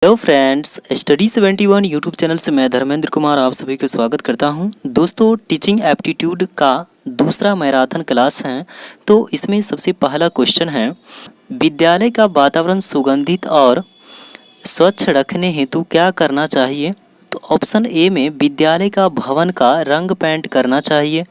Hello friends, study 71 YouTube channel से मैं धर्मेंद्र कुमार आप सभी को स्वागत करता हूं। दोस्तों, टीचिंग एप्टीट्यूड का दूसरा मैराथन क्लास है। तो इसमें सबसे पहला क्वेश्चन है, विद्यालय का वातावरण सुगंधित और स्वच्छ रखने हेतु क्या करना चाहिए? तो ऑप्शन ए में विद्यालय का भवन का रंग पेंट करना चाहिए।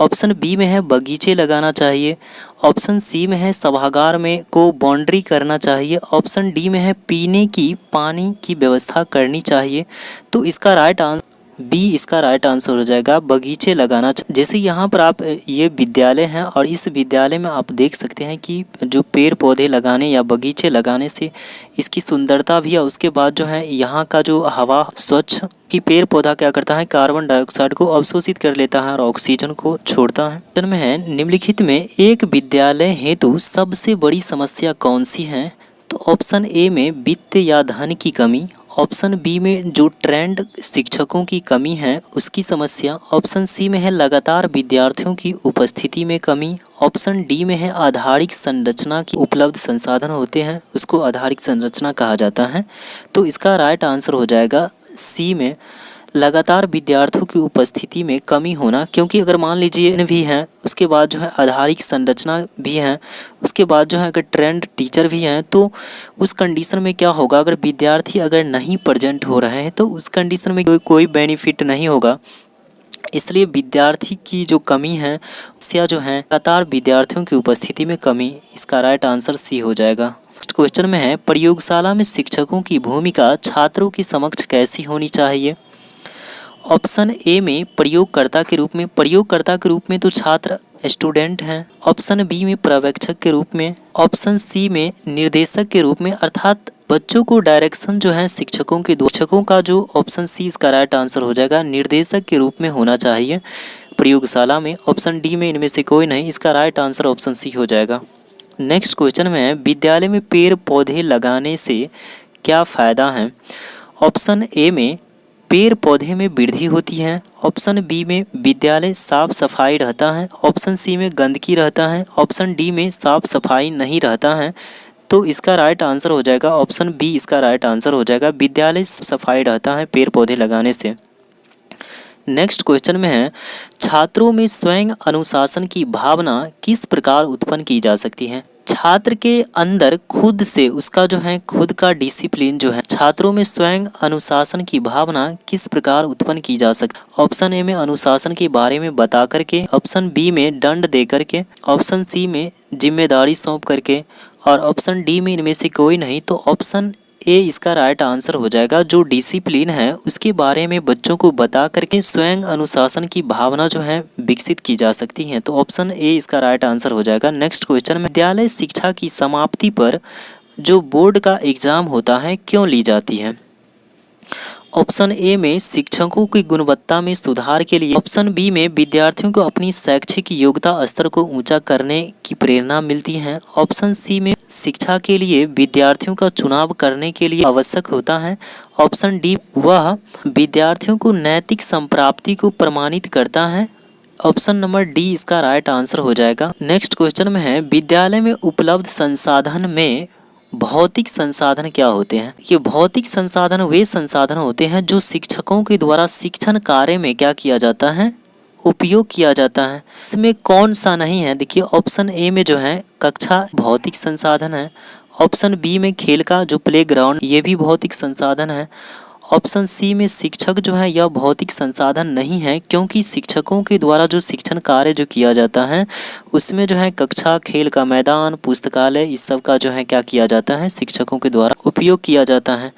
ऑप्शन बी में है बगीचे लगाना चाहिए। ऑप्शन सी में है सभागार में को बाउंड्री करना चाहिए। ऑप्शन डी में है पीने की पानी की व्यवस्था करनी चाहिए। तो इसका राइट आंसर बी इसका राइट आंसर हो जाएगा, बगीचे लगाना। जैसे यहाँ पर आप ये विद्यालय हैं और इस विद्यालय में आप देख सकते हैं कि जो पेड़ पौधे लगाने या बगीचे लगाने से इसकी सुंदरता भी है। उसके बाद जो है यहाँ का जो हवा स्वच्छ कि पेड़ पौधा क्या करता है, कार्बन डाइऑक्साइड को अवशोषित कर लेता है और ऑक्सीजन को छोड़ता है। प्रश्न में है, निम्नलिखित में एक विद्यालय हेतु सबसे बड़ी समस्या कौन सी है? तो ऑप्शन ए में वित्त या धन की कमी। ऑप्शन बी में जो ट्रेंड शिक्षकों की कमी है उसकी समस्या। ऑप्शन सी में है लगातार विद्यार्थियों की उपस्थिति में कमी। ऑप्शन डी में है आधारिक संरचना की उपलब्ध संसाधन होते हैं उसको आधारिक संरचना कहा जाता है। तो इसका राइट आंसर हो जाएगा सी में लगातार विद्यार्थियों की उपस्थिति में कमी होना। क्योंकि अगर मान लीजिए भी हैं, उसके बाद जो है आधारिक संरचना भी हैं, उसके बाद जो है अगर ट्रेंड टीचर भी हैं, तो उस कंडीशन में क्या होगा, अगर विद्यार्थी अगर नहीं प्रेजेंट हो रहे हैं तो उस कंडीशन में कोई बेनिफिट नहीं होगा। इसलिए विद्यार्थी की जो कमी है या जो है लगातार विद्यार्थियों की उपस्थिति में कमी, इसका राइट आंसर सी हो जाएगा। नेक्स्ट क्वेश्चन में है, प्रयोगशाला में शिक्षकों की भूमिका छात्रों के समक्ष कैसी होनी चाहिए? ऑप्शन ए में प्रयोगकर्ता के रूप में तो छात्र स्टूडेंट हैं। ऑप्शन बी में पर्यवेक्षक के रूप में। ऑप्शन सी में निर्देशक के रूप में, अर्थात बच्चों को डायरेक्शन जो है शिक्षकों का जो ऑप्शन सी इसका राइट आंसर हो जाएगा, निर्देशक के रूप में होना चाहिए प्रयोगशाला में। ऑप्शन डी में इनमें से कोई नहीं, इसका राइट आंसर ऑप्शन सी हो जाएगा। नेक्स्ट क्वेश्चन में है, विद्यालय में पेड़ पौधे लगाने से क्या फ़ायदा है? ऑप्शन ए में पेड़ पौधे में वृद्धि होती है। ऑप्शन बी में विद्यालय साफ सफाई रहता है। ऑप्शन सी में गंदगी रहता है। ऑप्शन डी में साफ सफाई नहीं रहता है। तो इसका राइट आंसर हो जाएगा ऑप्शन बी, इसका राइट आंसर हो जाएगा, विद्यालय सफाई रहता है पेड़ पौधे लगाने से। नेक्स्ट क्वेश्चन में है, छात्रों में स्वयं अनुशासन की भावना किस प्रकार उत्पन्न की जा सकती है? छात्र के अंदर खुद से उसका जो है खुद का डिसिप्लिन जो है, छात्रों में स्वयं अनुशासन की भावना किस प्रकार उत्पन्न की जा सकती है? ऑप्शन ए में अनुशासन के बारे में बता करके, ऑप्शन बी में दंड दे करके, ऑप्शन सी में जिम्मेदारी सौंप करके, और ऑप्शन डी में इनमें से कोई नहीं। तो ऑप्शन ए इसका राइट आंसर हो जाएगा, जो डिसिप्लिन है उसके बारे में बच्चों को बता करके स्वयं अनुशासन की भावना जो है विकसित की जा सकती है। तो ऑप्शन ए इसका राइट आंसर हो जाएगा। नेक्स्ट क्वेश्चन में, विद्यालय शिक्षा की समाप्ति पर जो बोर्ड का एग्जाम होता है क्यों ली जाती है? ऑप्शन ए में शिक्षकों की गुणवत्ता में सुधार के लिए। ऑप्शन बी में विद्यार्थियों को अपनी शैक्षिक योग्यता स्तर को ऊंचा करने की प्रेरणा मिलती है। ऑप्शन सी में शिक्षा के लिए विद्यार्थियों का चुनाव करने के लिए आवश्यक होता है। ऑप्शन डी वह विद्यार्थियों को नैतिक संप्राप्ति को प्रमाणित करता है। ऑप्शन नंबर डी इसका राइट आंसर हो जाएगा। नेक्स्ट क्वेश्चन में है, विद्यालय में उपलब्ध संसाधन में भौतिक संसाधन क्या होते हैं? ये भौतिक संसाधन वे संसाधन होते हैं जो शिक्षकों के द्वारा शिक्षण कार्य में क्या किया जाता है, उपयोग किया जाता है। इसमें कौन सा नहीं है? देखिए, ऑप्शन ए में जो है कक्षा भौतिक संसाधन है। ऑप्शन बी में खेल का जो प्लेग्राउंड, ये भी भौतिक संसाधन है। ऑप्शन सी में शिक्षक जो है यह भौतिक संसाधन नहीं है, क्योंकि शिक्षकों के द्वारा जो शिक्षण कार्य जो किया जाता है उसमें जो है कक्षा, खेल का मैदान, पुस्तकालय, इस सब का जो है क्या किया जाता है, शिक्षकों के द्वारा उपयोग किया जाता है।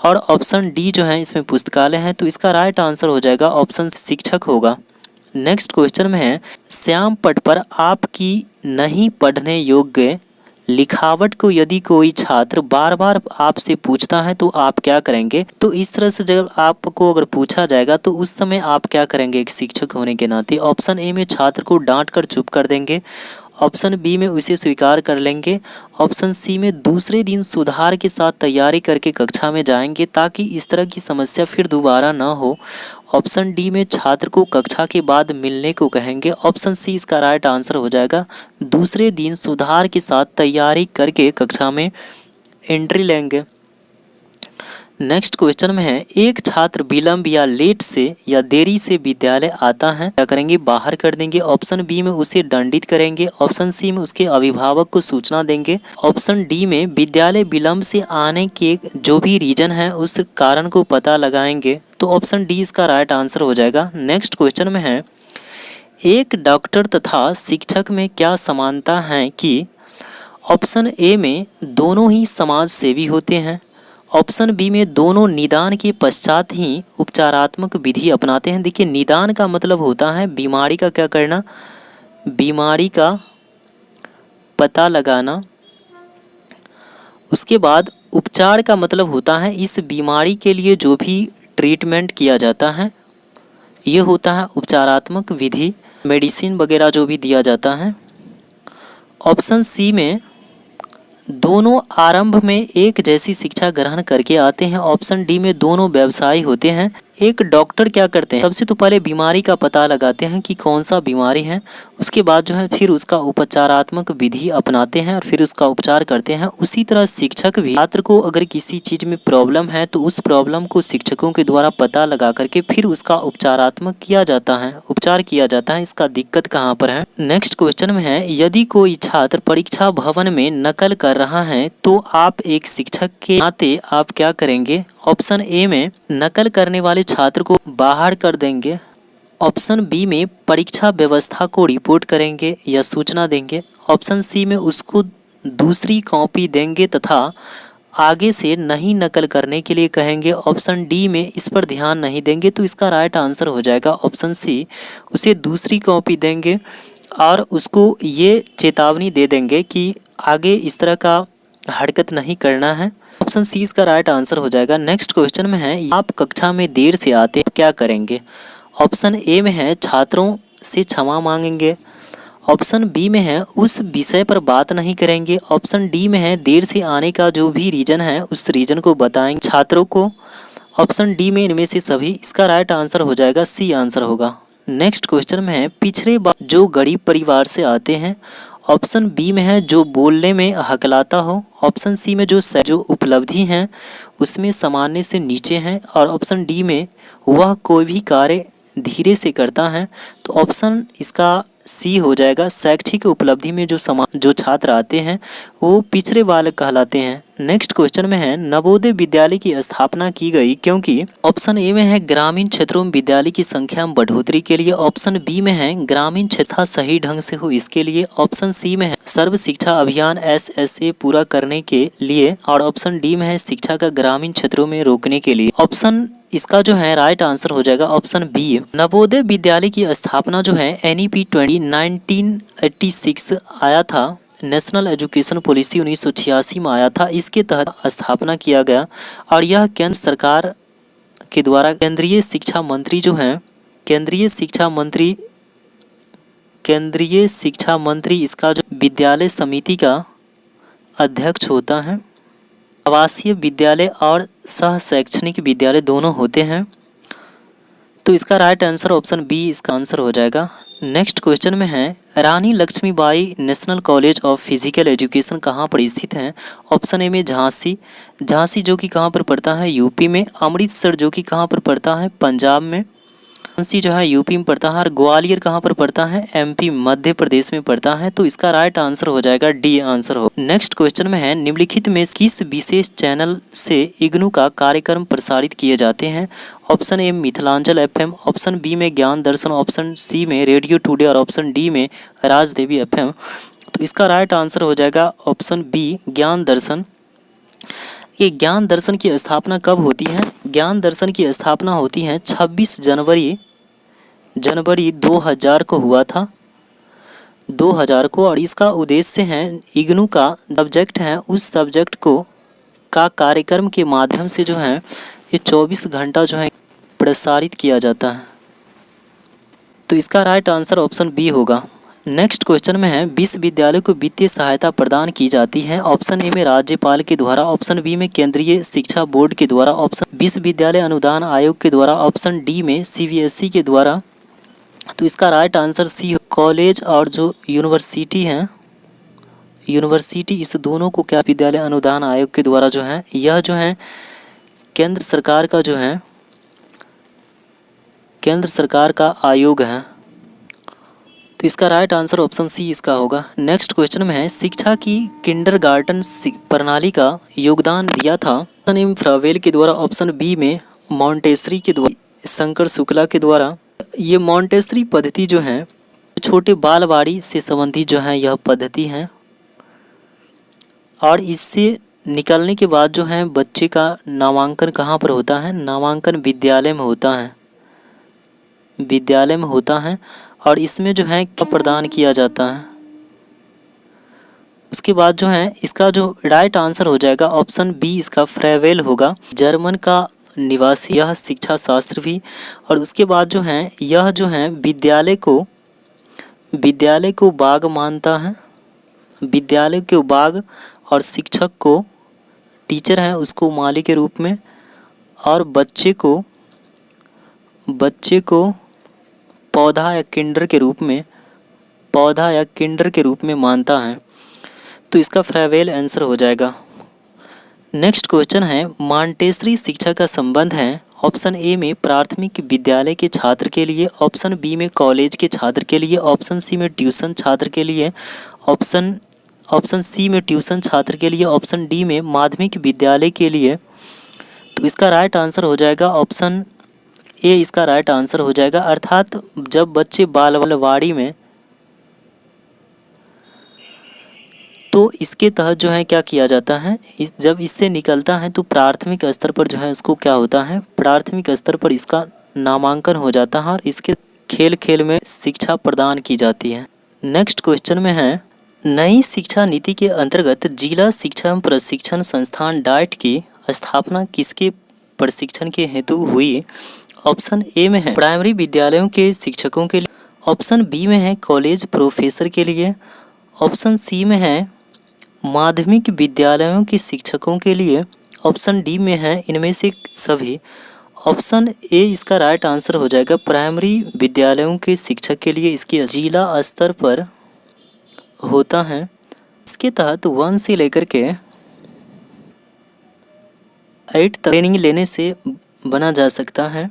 और ऑप्शन डी जो है इसमें पुस्तकालय है। तो इसका राइट आंसर हो जाएगा ऑप्शन शिक्षक होगा। नेक्स्ट क्वेश्चन में है, श्याम पट पर आपकी नहीं पढ़ने योग्य लिखावट को यदि कोई छात्र बार बार आपसे पूछता है तो आप क्या करेंगे? तो इस तरह से जब आपको अगर पूछा जाएगा तो उस समय आप क्या करेंगे एक शिक्षक होने के नाते? ऑप्शन ए में छात्र को डांट कर चुप कर देंगे। ऑप्शन बी में उसे स्वीकार कर लेंगे। ऑप्शन सी में दूसरे दिन सुधार के साथ तैयारी करके कक्षा में जाएंगे ताकि इस तरह की समस्या फिर दोबारा ना हो। ऑप्शन डी में छात्र को कक्षा के बाद मिलने को कहेंगे। ऑप्शन सी इसका राइट आंसर हो जाएगा, दूसरे दिन सुधार के साथ तैयारी करके कक्षा में एंट्री लेंगे। नेक्स्ट क्वेश्चन में है, एक छात्र विलंब या लेट से या देरी से विद्यालय आता है, क्या करेंगे, बाहर कर देंगे। ऑप्शन बी में उसे दंडित करेंगे। ऑप्शन सी में उसके अभिभावक को सूचना देंगे। ऑप्शन डी में विद्यालय विलंब से आने के जो भी रीजन है उस कारण को पता लगाएंगे। तो ऑप्शन डी इसका राइट आंसर हो जाएगा। नेक्स्ट क्वेश्चन में है, एक डॉक्टर तथा शिक्षक में क्या समानता है कि ऑप्शन ए में दोनों ही समाज सेवी होते हैं। ऑप्शन बी में दोनों निदान के पश्चात ही उपचारात्मक विधि अपनाते हैं। देखिए, निदान का मतलब होता है बीमारी का क्या करना, बीमारी का पता लगाना। उसके बाद उपचार का मतलब होता है इस बीमारी के लिए जो भी ट्रीटमेंट किया जाता है, ये होता है उपचारात्मक विधि, मेडिसिन वगैरह जो भी दिया जाता है। ऑप्शन सी में दोनों आरंभ में एक जैसी शिक्षा ग्रहण करके आते हैं। ऑप्शन डी में दोनों व्यवसायी होते हैं। एक डॉक्टर क्या करते हैं, सबसे तो पहले बीमारी का पता लगाते हैं कि कौन सा बीमारी है, उसके बाद जो है फिर उसका उपचारात्मक विधि अपनाते हैं और फिर उसका उपचार करते हैं। उसी तरह शिक्षक भी छात्र को अगर किसी चीज़ में प्रॉब्लम है तो उस प्रॉब्लम को शिक्षकों के द्वारा पता लगा करके फिर उसका उपचारात्मक किया जाता है, उपचार किया जाता है। इसका दिक्कत कहाँ पर है। नेक्स्ट क्वेश्चन में है, यदि कोई छात्र परीक्षा भवन में नकल कर रहा है तो आप एक शिक्षक के नाते आप क्या करेंगे। ऑप्शन ए में नकल करने वाले छात्र को बाहर कर देंगे। ऑप्शन बी में परीक्षा व्यवस्था को रिपोर्ट करेंगे या सूचना देंगे। ऑप्शन सी में उसको दूसरी कॉपी देंगे तथा आगे से नहीं नकल करने के लिए कहेंगे। ऑप्शन डी में इस पर ध्यान नहीं देंगे। तो इसका राइट आंसर हो जाएगा ऑप्शन सी, उसे दूसरी कॉपी देंगे और उसको ये चेतावनी दे देंगे कि आगे इस तरह का हरकत नहीं करना है। ऑप्शन सी इसका राइट आंसर हो जाएगा। नेक्स्ट क्वेश्चन में है, आप कक्षा में देर से आते हैं क्या करेंगे। ऑप्शन ए में है छात्रों से क्षमा मांगेंगे। ऑप्शन बी में है उस विषय पर बात नहीं करेंगे। ऑप्शन डी में है देर से आने का जो भी रीजन है उस रीजन को बताएंगे छात्रों को। ऑप्शन डी में इनमें से सभी। इसका राइट आंसर हो जाएगा सी आंसर होगा। नेक्स्ट क्वेश्चन में है, पिछड़े जो गरीब परिवार से आते हैं। ऑप्शन बी में है जो बोलने में हकलाता हो। ऑप्शन सी में जो उपलब्धि हैं उसमें सामान्य से नीचे हैं। और ऑप्शन डी में वह कोई भी कार्य धीरे से करता है। तो ऑप्शन इसका सी हो जाएगा। शैक्षिक उपलब्धि में जो छात्र आते हैं वो पिछड़े बालक कहलाते हैं। नेक्स्ट क्वेश्चन में है, नवोदय विद्यालय की स्थापना की गई क्योंकि। ऑप्शन ए में है ग्रामीण क्षेत्रों में विद्यालय की संख्या में बढ़ोतरी के लिए। ऑप्शन बी में है ग्रामीण क्षेत्र सही ढंग से हो इसके लिए। ऑप्शन सी में है सर्व शिक्षा अभियान SSA पूरा करने के लिए। और ऑप्शन डी में है शिक्षा का ग्रामीण क्षेत्रों में रोकने के लिए। ऑप्शन इसका जो है राइट आंसर हो जाएगा ऑप्शन बी। नवोदय विद्यालय की स्थापना जो है NEP 1986 आया था, नेशनल एजुकेशन पॉलिसी 1986 में आया था। इसके तहत स्थापना किया गया और यह केंद्र सरकार के द्वारा केंद्रीय शिक्षा मंत्री जो हैं, केंद्रीय शिक्षा मंत्री इसका जो विद्यालय समिति का अध्यक्ष होता है। आवासीय विद्यालय और सह शैक्षणिक विद्यालय दोनों होते हैं। तो इसका राइट आंसर ऑप्शन बी इसका आंसर हो जाएगा। नेक्स्ट क्वेश्चन में है, Rani Lakshmibai national college of physical education कहाँ पर स्थित है। ऑप्शन ए में झांसी जो कि कहाँ पर पड़ता है यूपी में। अमृतसर जो कि कहाँ पर पड़ता है पंजाब में। झांसी जो है यूपी में पड़ता है। और ग्वालियर कहाँ पर पड़ता है MP मध्य प्रदेश में पड़ता है। तो इसका राइट आंसर हो जाएगा डी आंसर हो। नेक्स्ट क्वेश्चन में है, निम्नलिखित में किस विशेष चैनल से इग्नू का कार्यक्रम प्रसारित किए जाते हैं। Option A Mithilanchal FM। Option B में ज्ञान दर्शन। ऑप्शन सी में रेडियो टुडे और ऑप्शन डी में राजदेवी FM। तो इसका राइट आंसर हो जाएगा ऑप्शन बी ज्ञान दर्शन। ये ज्ञान दर्शन की स्थापना कब होती है। ज्ञान दर्शन की स्थापना होती है 26 जनवरी 2000 को हुआ था, 2000 को। और इसका उद्देश्य है इग्नू का सब्जेक्ट है उस सब्जेक्ट का कार्यक्रम के माध्यम से जो है ये 24 घंटा जो है प्रसारित किया जाता है। तो इसका राइट आंसर ऑप्शन बी होगा। नेक्स्ट क्वेश्चन में है, विश्वविद्यालय को वित्तीय सहायता प्रदान की जाती है। ऑप्शन ए में राज्यपाल के द्वारा। ऑप्शन बी में केंद्रीय शिक्षा बोर्ड के द्वारा। ऑप्शन विश्वविद्यालय अनुदान आयोग के द्वारा। ऑप्शन डी में CBSE के द्वारा। तो इसका राइट आंसर सी। कॉलेज और जो यूनिवर्सिटी है, यूनिवर्सिटी इस दोनों को क्या विद्यालय अनुदान आयोग के द्वारा जो है यह जो है केंद्र सरकार का जो है केंद्र सरकार का आयोग है। तो इसका राइट आंसर ऑप्शन सी इसका होगा। नेक्स्ट क्वेश्चन में है शिक्षा की किंडरगार्टन प्रणाली का योगदान दिया था ऑप्शन ए फ्रावेल के द्वारा, ऑप्शन बी में मॉन्टेसरी के द्वारा, शंकर शुक्ला के द्वारा। ये मॉन्टेसरी पद्धति जो है छोटे बालवाड़ी से संबंधित जो है यह पद्धति है और इससे निकलने के बाद जो है बच्चे का नामांकन कहाँ पर होता है, नामांकन विद्यालय में होता है, विद्यालय में होता है और इसमें जो है क्या प्रदान किया जाता है। उसके बाद जो है इसका जो राइट आंसर हो जाएगा ऑप्शन बी इसका फ्रेवेल होगा, जर्मन का निवासी यह शिक्षा शास्त्र भी। और उसके बाद जो है यह जो है विद्यालय को बाग मानता है, विद्यालय के बाग और शिक्षक को टीचर है उसको माली के रूप में और बच्चे को पौधा या किंडर के रूप में मानता है। तो इसका फ्रेवेल आंसर हो जाएगा। नेक्स्ट क्वेश्चन है मॉन्टेसरी शिक्षा का संबंध है ऑप्शन ए में प्राथमिक विद्यालय के छात्र के लिए, ऑप्शन बी में कॉलेज के छात्र के लिए, ऑप्शन सी में ट्यूशन छात्र के लिए, ऑप्शन सी में ट्यूशन छात्र के लिए, ऑप्शन डी में माध्यमिक विद्यालय के लिए। तो इसका राइट आंसर हो जाएगा ऑप्शन ए इसका राइट आंसर हो जाएगा। अर्थात जब बच्चे बालवाड़ी में, तो इसके तहत जो है क्या किया जाता है, जब इससे निकलता है तो प्राथमिक स्तर पर जो है उसको क्या होता है, प्राथमिक स्तर पर इसका नामांकन हो जाता है और इसके खेल खेल में शिक्षा प्रदान की जाती है। नेक्स्ट क्वेश्चन में है नई शिक्षा नीति के अंतर्गत जिला शिक्षा एवं प्रशिक्षण संस्थान डाइट की स्थापना किसके प्रशिक्षण के हेतु हुई। ऑप्शन ए में है प्राइमरी विद्यालयों के शिक्षकों के लिए, ऑप्शन बी में है कॉलेज प्रोफेसर के लिए, ऑप्शन सी में है माध्यमिक विद्यालयों के शिक्षकों के लिए, ऑप्शन डी में है इनमें से सभी। ऑप्शन ए इसका राइट आंसर हो जाएगा प्राइमरी विद्यालयों के शिक्षक के लिए। इसके जिला स्तर पर होता है। इसके तहत 1 से लेकर के 8 तक ट्रेनिंग लेने से बना जा सकता है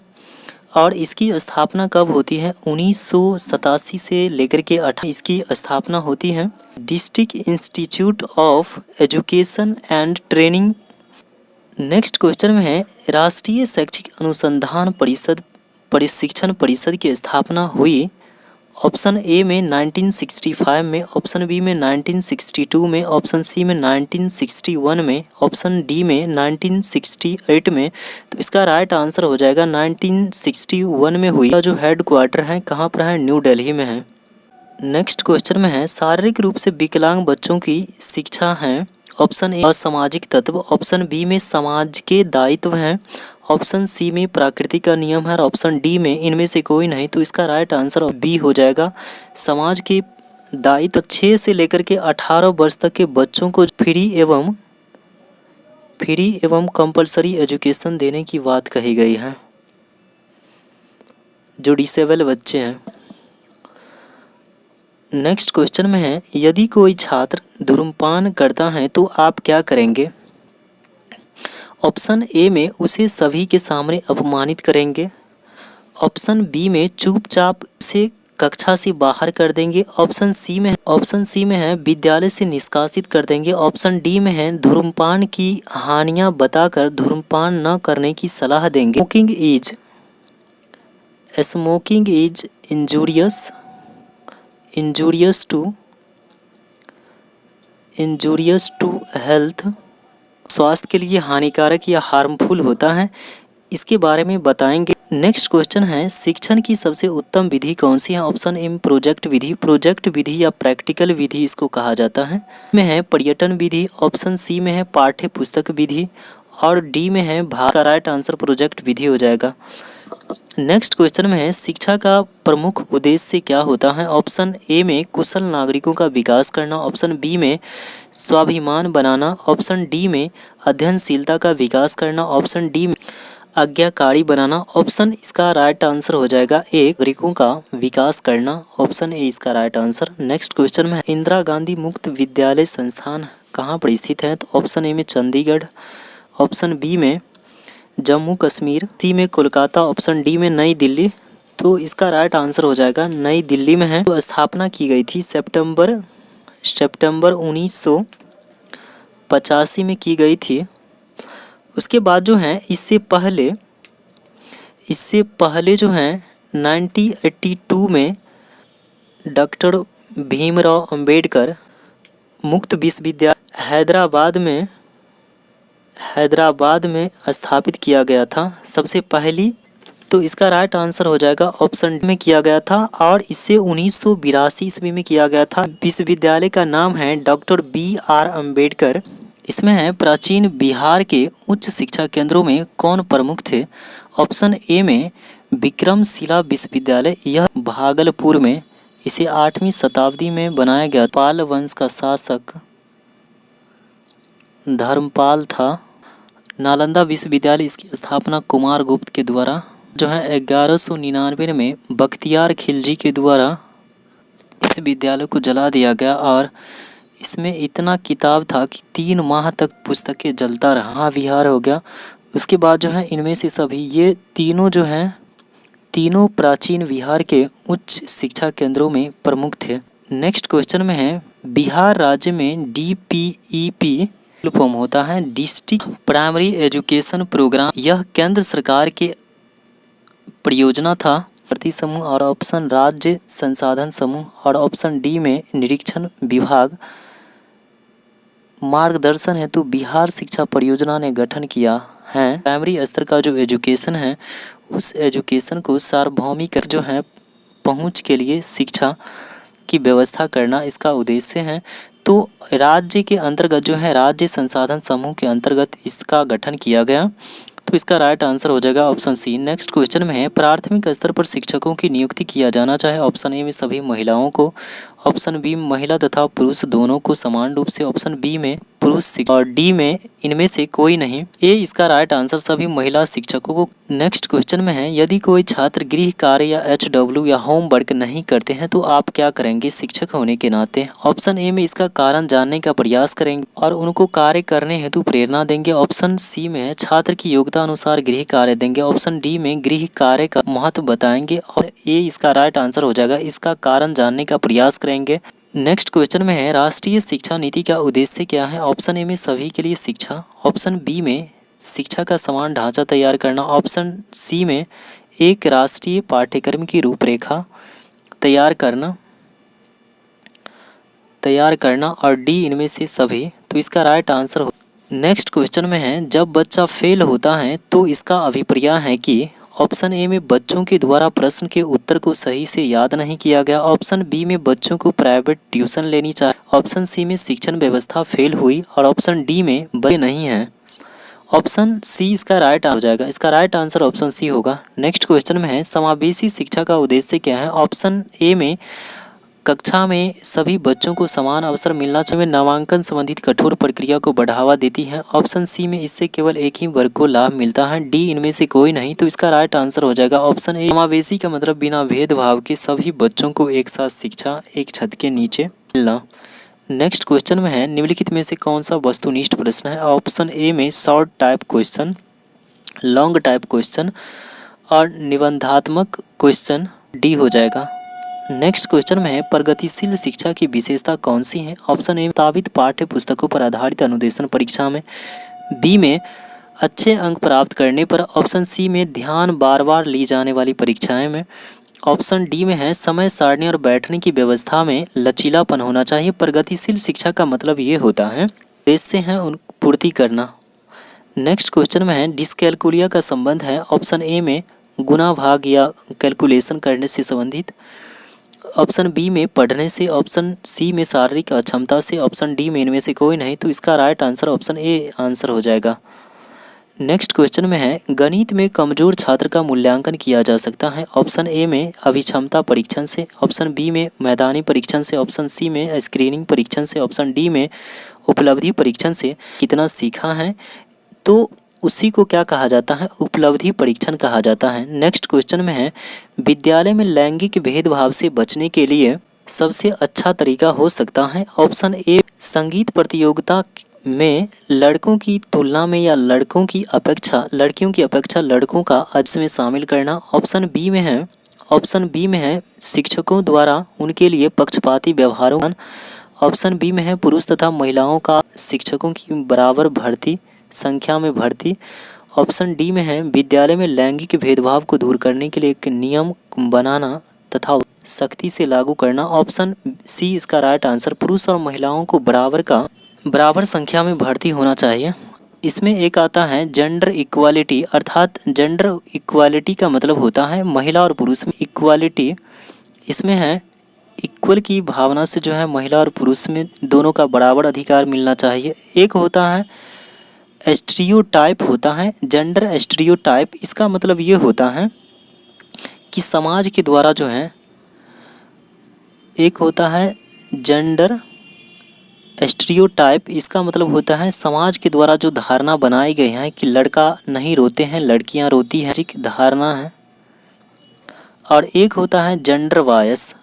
और इसकी स्थापना कब होती है, 1987 से लेकर के 18 इसकी स्थापना होती है। District institute of education and training. Next question में है राष्ट्रीय शैक्षिक अनुसंधान परिषद प्रशिक्षण परिषद की स्थापना हुई। ऑप्शन ए में 1965 में, ऑप्शन बी में 1962 में, ऑप्शन सी में 1961 में, ऑप्शन डी में 1968 में। तो इसका राइट आंसर हो जाएगा 1961 में हुई। जो हेड क्वार्टर है कहाँ पर है, न्यू दिल्ली में है। नेक्स्ट क्वेश्चन में है शारीरिक रूप से विकलांग बच्चों की शिक्षा है। ऑप्शन ए सामाजिक तत्व, ऑप्शन बी में समाज के दायित्व हैं, ऑप्शन सी में प्रकृति का नियम है और ऑप्शन डी में इनमें से कोई नहीं। तो इसका राइट आंसर बी हो जाएगा, समाज के दायित्व। 6 से लेकर के 18 वर्ष तक के बच्चों को फ्री एवं कंपलसरी एजुकेशन देने की बात कही गई है, जो डिसेबल बच्चे हैं। नेक्स्ट क्वेश्चन में है यदि कोई छात्र धूम्रपान करता है तो आप क्या करेंगे। ऑप्शन ए में उसे सभी के सामने अपमानित करेंगे, ऑप्शन बी में चुपचाप से कक्षा से बाहर कर देंगे, ऑप्शन सी में है विद्यालय से निष्कासित कर देंगे, ऑप्शन डी में है धूम्रपान की हानियां बताकर धूम्रपान न करने की सलाह देंगे। Smoking is injurious to health, स्वास्थ्य के लिए हानिकारक या हार्मफुल होता है, इसके बारे में बताएंगे। नेक्स्ट क्वेश्चन है शिक्षण की सबसे उत्तम विधि कौन सी है। ऑप्शन ए प्रोजेक्ट विधि या प्रैक्टिकल विधि इसको कहा जाता है, में है पर्यटन विधि, ऑप्शन सी में है पाठ्य पुस्तक विधि और डी में है भाग। का राइट आंसर प्रोजेक्ट विधि हो जाएगा। नेक्स्ट क्वेश्चन में है शिक्षा का प्रमुख उद्देश्य क्या होता है। ऑप्शन ए में कुशल नागरिकों का विकास करना, ऑप्शन बी में स्वाभिमान बनाना, ऑप्शन डी में अध्ययनशीलता का विकास करना, ऑप्शन डी में आज्ञाकारी बनाना। ऑप्शन इसका राइट आंसर हो जाएगा ए नागरिकों का विकास करना, ऑप्शन ए इसका राइट आंसर। नेक्स्ट क्वेश्चन में इंदिरा गांधी मुक्त विद्यालय संस्थान कहाँ पर स्थित है। तो ऑप्शन ए में चंडीगढ़, ऑप्शन बी में जम्मू कश्मीर, सी में कोलकाता, ऑप्शन डी में नई दिल्ली। तो इसका राइट आंसर हो जाएगा नई दिल्ली में है। तो स्थापना की गई थी सितंबर 1985 में की गई थी। उसके बाद जो है इससे पहले जो है 1982 में डॉक्टर भीमराव अंबेडकर मुक्त विश्वविद्यालय हैदराबाद में स्थापित किया गया था सबसे पहली। तो इसका राइट आंसर हो जाएगा ऑप्शन में किया गया था और इसे 1982 ईस्वी में किया गया था। विश्वविद्यालय का नाम है डॉक्टर BR अंबेडकर। इसमें है प्राचीन बिहार के उच्च शिक्षा केंद्रों में कौन प्रमुख थे। ऑप्शन ए में विक्रमशिला विश्वविद्यालय, यह भागलपुर में, इसे 8वीं शताब्दी में बनाया गया। पाल वंश का शासक धर्मपाल था। नालंदा विश्वविद्यालय, इसकी स्थापना कुमारगुप्त के द्वारा जो है 1199 में बख्तियार खिलजी के द्वारा इस विद्यालय को जला दिया गया और इसमें इतना किताब था कि 3 माह तक पुस्तकें जलता रहा, विहार हो गया। उसके बाद जो है इनमें से सभी ये तीनों जो हैं तीनों प्राचीन बिहार के उच्च शिक्षा केंद्रों में प्रमुख थे। नेक्स्ट क्वेश्चन में है बिहार राज्य में DPEP फॉर्म होता है डिस्ट्रिक्ट प्राइमरी एजुकेशन प्रोग्राम। यह केंद्र सरकार के परियोजना था। भर्ती समूह और ऑप्शन राज्य संसाधन समूह और ऑप्शन डी में निरीक्षण विभाग। मार्गदर्शन हेतु बिहार शिक्षा परियोजना ने गठन किया है। प्राइमरी स्तर का जो एजुकेशन है उस एजुकेशन को सार्वभौमिक जो है पहुंच के लिए शिक्षा की व्यवस्था करना इसका उद्देश्य है। तो राज्य के अंतर्गत जो है राज्य संसाधन समूह के अंतर्गत इसका गठन किया गया। तो इसका राइट आंसर हो जाएगा ऑप्शन सी। नेक्स्ट क्वेश्चन में है प्राथमिक स्तर पर शिक्षकों की नियुक्ति किया जाना चाहे। ऑप्शन ए में सभी महिलाओं को, ऑप्शन बी में महिला तथा पुरुष दोनों को समान रूप से, ऑप्शन बी में पुरुष और डी में इनमें से कोई नहीं। ए इसका राइट आंसर सभी महिला शिक्षकों को। नेक्स्ट क्वेश्चन में है यदि कोई छात्र गृह कार्य या HW या होमवर्क नहीं करते हैं तो आप क्या करेंगे शिक्षक होने के नाते। ऑप्शन ए में इसका कारण जानने का प्रयास करेंगे और उनको कार्य करने हेतु प्रेरणा देंगे। ऑप्शन सी में है छात्र की योग्यता अनुसार गृह कार्य देंगे। ऑप्शन डी में गृह कार्य का महत्व बताएंगे और ए इसका राइट आंसर हो जाएगा इसका कारण जानने का प्रयास करेंगे। नेक्स्ट क्वेश्चन में है राष्ट्रीय शिक्षा नीति का उद्देश्य क्या है। ऑप्शन ए में सभी के लिए शिक्षा, ऑप्शन बी में शिक्षा का समान ढांचा तैयार करना, ऑप्शन सी में एक राष्ट्रीय पाठ्यक्रम की रूपरेखा तैयार करना और डी इनमें से सभी। तो इसका राइट आंसर हो। नेक्स्ट क्वेश्चन में है जब बच्चा फेल होता है तो इसका अभिप्राय है कि ऑप्शन ए में बच्चों के द्वारा प्रश्न के उत्तर को सही से याद नहीं किया गया, ऑप्शन बी में बच्चों को प्राइवेट ट्यूशन लेनी चाहिए, ऑप्शन सी में शिक्षण व्यवस्था फेल हुई और ऑप्शन डी में बच्चे नहीं हैं। ऑप्शन सी इसका राइट हो जाएगा। इसका राइट आंसर ऑप्शन सी होगा। नेक्स्ट क्वेश्चन में है समावेशी शिक्षा का उद्देश्य क्या है। ऑप्शन ए में कक्षा में सभी बच्चों को समान अवसर मिलना चाहिए, नामांकन संबंधित कठोर प्रक्रिया को बढ़ावा देती है, ऑप्शन सी में इससे केवल एक ही वर्ग को लाभ मिलता है, डी इनमें से कोई नहीं। तो इसका राइट आंसर हो जाएगा ऑप्शन ए। समावेशी का मतलब बिना भेदभाव के सभी बच्चों को एक साथ शिक्षा एक छत के नीचे मिलना। नेक्स्ट क्वेश्चन में है निम्नलिखित में से कौन सा वस्तुनिष्ठ प्रश्न है। ऑप्शन ए में short type question, long type question और निबंधात्मक क्वेश्चन, डी हो जाएगा। नेक्स्ट क्वेश्चन में है प्रगतिशील शिक्षा की विशेषता कौन सी है। ऑप्शन ए प्रस्तावित पाठ्य पुस्तकों पर आधारित अनुदेशन परीक्षा में, बी में अच्छे अंक प्राप्त करने पर, ऑप्शन सी में ध्यान बार बार ली जाने वाली परीक्षाएं में, ऑप्शन डी में है समय सारणी और बैठने की व्यवस्था में लचीलापन होना चाहिए। प्रगतिशील शिक्षा का मतलब ये होता है उद्देश्य है उन पूर्ति करना। नेक्स्ट क्वेश्चन में है डिस्कैलकुलिया का संबंध है। ऑप्शन ए में गुणा भाग या कैलकुलेशन करने से संबंधित, ऑप्शन बी में पढ़ने से, ऑप्शन सी में शारीरिक अक्षमता से, ऑप्शन डी में इनमें से कोई नहीं। तो इसका right answer option A answer हो जाएगा। नेक्स्ट क्वेश्चन में है गणित में कमजोर छात्र का मूल्यांकन किया जा सकता है। ऑप्शन ए में अभिक्षमता परीक्षण से, ऑप्शन बी में मैदानी परीक्षण से, ऑप्शन सी में स्क्रीनिंग परीक्षण से, ऑप्शन डी में उपलब्धि परीक्षण से। कितना सीखा है तो उसी को क्या कहा जाता है, उपलब्धि परीक्षण कहा जाता है। नेक्स्ट क्वेश्चन में है विद्यालय में लैंगिक भेदभाव से बचने के लिए सबसे अच्छा तरीका हो सकता है। ऑप्शन ए संगीत प्रतियोगिता में लड़कों की तुलना में या लड़कियों की अपेक्षा लड़कों का में शामिल करना। ऑप्शन बी में है शिक्षकों द्वारा उनके लिए पक्षपाती व्यवहारों। ऑप्शन बी में है पुरुष तथा महिलाओं का शिक्षकों की बराबर संख्या में भर्ती। ऑप्शन डी में है विद्यालय में लैंगिक भेदभाव को दूर करने के लिए एक नियम बनाना तथा सख्ती से लागू करना। ऑप्शन सी इसका राइट आंसर, पुरुष और महिलाओं को बराबर संख्या में भर्ती होना चाहिए। इसमें एक आता है जेंडर इक्वालिटी, अर्थात जेंडर इक्वालिटी का मतलब होता है महिला और पुरुष में इक्वालिटी। इसमें है इक्वल की भावना से जो है महिला और पुरुष में दोनों का बराबर अधिकार मिलना चाहिए। एक होता है एस्टीरियोटाइप होता है, जेंडर एस्टीरियोटाइप। इसका मतलब ये होता है कि समाज के द्वारा जो है, एक होता है जेंडर एस्टीरियोटाइप, इसका मतलब होता है समाज के द्वारा जो धारणा बनाई गई है कि लड़का नहीं रोते हैं लड़कियां रोती हैं, धारणा है। और एक होता है जेंडर बायस,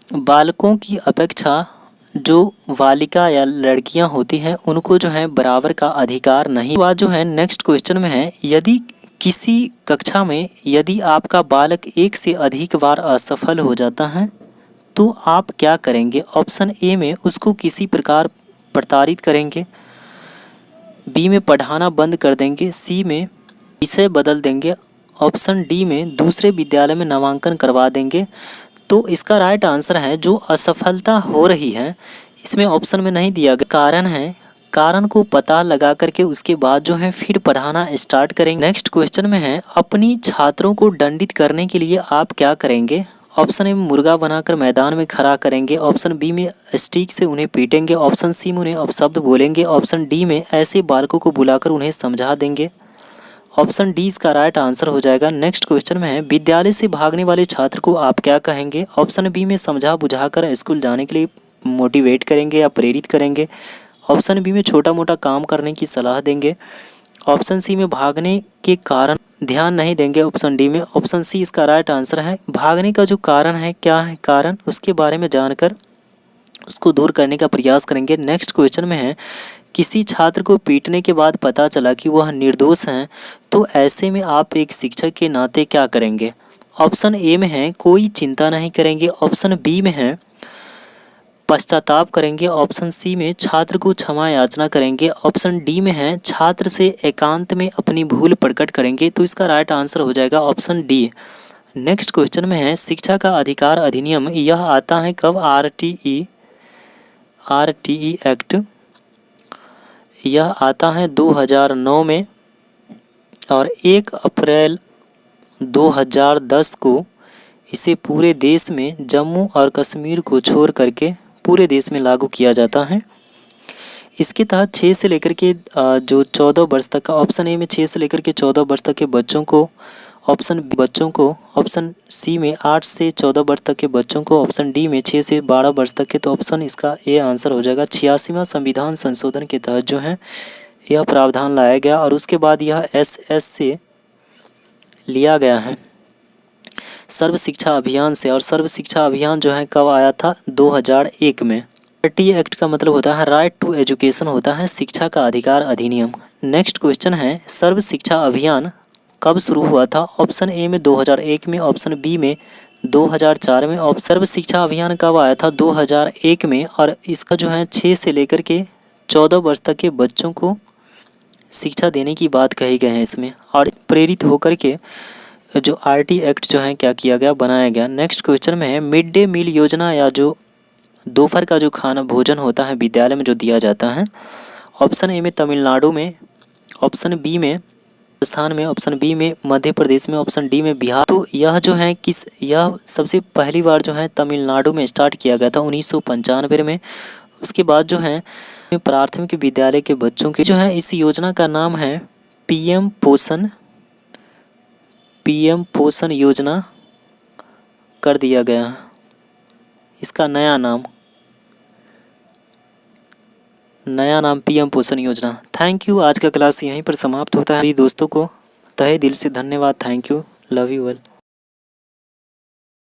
बालकों की अपेक्षा जो बालिका या लड़कियां होती हैं उनको जो है बराबर का अधिकार नहीं। बात जो है नेक्स्ट क्वेश्चन में है, यदि किसी कक्षा में यदि आपका बालक एक से अधिक बार असफल हो जाता है तो आप क्या करेंगे? ऑप्शन ए में उसको किसी प्रकार प्रताड़ित करेंगे, बी में पढ़ाना बंद कर देंगे, सी में विषय बदल देंगे, ऑप्शन डी में दूसरे विद्यालय में नामांकन करवा देंगे। तो इसका राइट आंसर है जो असफलता हो रही है, इसमें ऑप्शन में नहीं दिया गया कारण है, कारण को पता लगा करके उसके बाद जो है फिर पढ़ाना स्टार्ट करेंगे। नेक्स्ट क्वेश्चन में है, अपनी छात्रों को दंडित करने के लिए आप क्या करेंगे? ऑप्शन ए में मुर्गा बनाकर मैदान में खड़ा करेंगे, ऑप्शन बी में स्टिक से उन्हें पीटेंगे, ऑप्शन सी में उन्हें अपशब्द बोलेंगे, ऑप्शन डी में ऐसे बालकों को बुलाकर उन्हें समझा देंगे। ऑप्शन डी इसका राइट आंसर हो जाएगा। नेक्स्ट क्वेश्चन में है, विद्यालय से भागने वाले छात्र को आप क्या कहेंगे? ऑप्शन बी में समझा बुझाकर स्कूल जाने के लिए मोटिवेट करेंगे या प्रेरित करेंगे, ऑप्शन बी में छोटा मोटा काम करने की सलाह देंगे, ऑप्शन सी में भागने के कारण ध्यान नहीं देंगे, ऑप्शन डी में। ऑप्शन सी इसका राइट आंसर है। भागने का जो कारण है, क्या है कारण, उसके बारे में जानकर उसको दूर करने का प्रयास करेंगे। नेक्स्ट क्वेश्चन में है, किसी छात्र को पीटने के बाद पता चला कि वह निर्दोष हैं तो ऐसे में आप एक शिक्षक के नाते क्या करेंगे? ऑप्शन ए में है कोई चिंता नहीं करेंगे, ऑप्शन बी में है पश्चाताप करेंगे, ऑप्शन सी में छात्र को क्षमा याचना करेंगे, ऑप्शन डी में है छात्र से एकांत में अपनी भूल प्रकट करेंगे। तो इसका राइट आंसर हो जाएगा ऑप्शन डी। नेक्स्ट क्वेश्चन में है, शिक्षा का अधिकार अधिनियम यह आता है कब? आरटीई एक्ट यह आता है 2009 में और 1 अप्रैल 2010 को इसे पूरे देश में जम्मू और कश्मीर को छोड़ करके पूरे देश में लागू किया जाता है। इसके तहत 6 से लेकर के जो 14 वर्ष तक का, ऑप्शन ए में 6 से लेकर के 14 वर्ष तक के बच्चों को, ऑप्शन सी में 8 से 14 वर्ष तक के बच्चों को, ऑप्शन डी में 6 से 12 वर्ष तक के। तो ऑप्शन इसका ए आंसर हो जाएगा। 86वां संविधान संशोधन के तहत जो है यह प्रावधान लाया गया और उसके बाद यह एसएस से लिया गया है सर्व शिक्षा अभियान से। और सर्व शिक्षा अभियान जो है कब आया था? 2001 में। आरटीई एक्ट का मतलब होता है राइट टू एजुकेशन, होता है शिक्षा का अधिकार अधिनियम। नेक्स्ट क्वेश्चन है, सर्व शिक्षा अभियान कब शुरू हुआ था? ऑप्शन ए में 2001 में, ऑप्शन बी में 2004 में, ऑप्शन सर्व शिक्षा अभियान कब आया था? 2001 में। और इसका जो है 6 से लेकर के 14 वर्ष तक के बच्चों को शिक्षा देने की बात कही गई है इसमें, और प्रेरित होकर के जो आरटीई एक्ट जो है क्या किया गया, बनाया गया। नेक्स्ट क्वेश्चन में है, मिड डे मील योजना या जो दोपहर का जो खाना भोजन होता है विद्यालय में जो दिया जाता है, ऑप्शन ए में तमिलनाडु में, ऑप्शन बी में राजस्थान में, ऑप्शन बी में मध्य प्रदेश में, ऑप्शन डी में बिहार। तो यह जो है यह सबसे पहली बार जो है तमिलनाडु में स्टार्ट किया गया था 1995 में। उसके बाद जो है प्राथमिक विद्यालय के बच्चों के जो है, इस योजना का नाम है पीएम पोषण योजना कर दिया गया, इसका नया नाम पीएम पोषण योजना। Thank you. आज का क्लास यहीं पर समाप्त होता है। दोस्तों को तहे दिल से धन्यवाद। Thank you. Love you all.